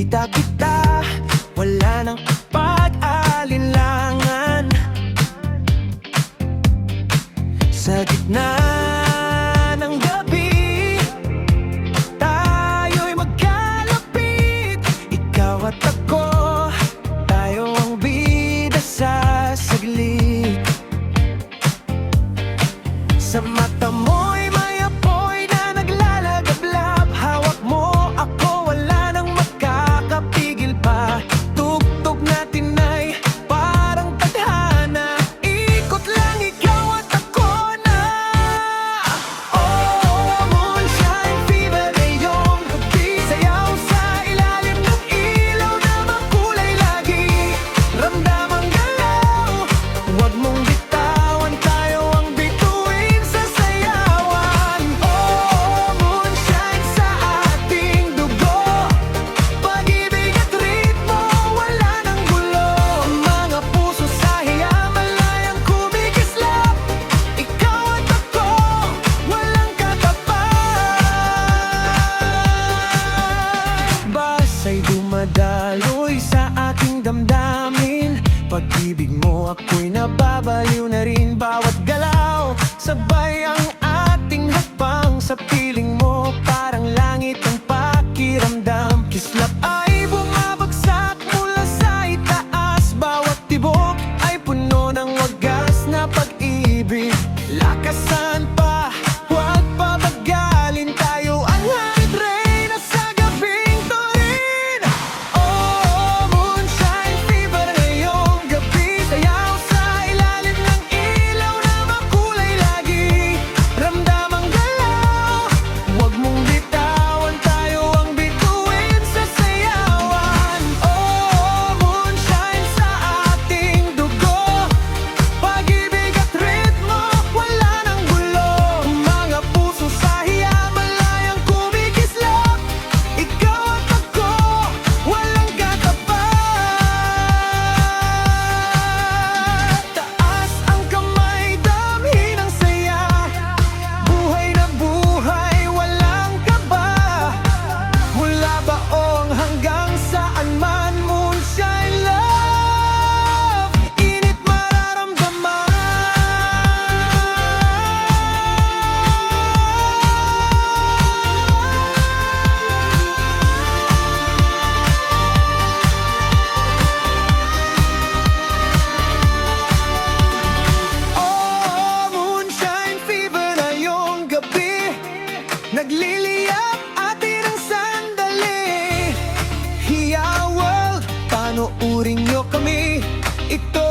Nakita kita, wala nang pag-alinlangan. Sa gitna ng gabi, tayo'y magkalapit. Ikaw at ako, tayo ang bida sa saglit. Sa mata mo'y may apoy na naglalagablab. Hawak mo ako, wala nang makakapigil pa. Tugtog natin ay parang tadhana. Ikot lang ikaw at ako na. Oh, moonshine fever, ngayong gabi. Sayaw sa ilalim ng ilaw na makulay lagi. Ramdam ang galaw, huwag mong bitawan. Tayo ang bituin sa sayawan. Oh, moonshine sa ating dugo. Pag-ibig at ritmo, wala nang gulo. Mga puso sa hiya, malayang kumikislap. Ikaw at ako, walang katapat. Basa'y dumadaloy sa aking damdamin. Pag-ibig mo ako'y nababaliw na rin. Bawat galaw, sabay ang ating hakbang. Sa piling mo, parang langit ang pakiramdam. Kislap ay bumabagsak mula sa itaas. Bawat tibok ay puno ng wagas na pag-ibig. Lakasan pa, huwag pabagalin. Tayo ang harid reyna sa gabing turin. Oh, moonshine fever, ngayong gabi. Sayaw sa ilalim ng ilaw na makulay lagi. Ramdam ang galaw, huwag mong bitawan. Tayo ang bituin sa sayawan. Oh, moonshine sa ating dugo. Pag-ibig at ritmo, wala nang gulo. Mga puso sa hiya, malayang kumikislap. Ikaw at ako, walang katapat. Taas ang kamay, damhin ang saya. Buhay na buhay, walang kaba. Mula baong hanggang saan man, moonshine love. Init mararamdaman. Oh, moonshine fever, ngayong gabi. Nagliliyap atin ang sandali. Hiya world, panuurin niyo kami. Ito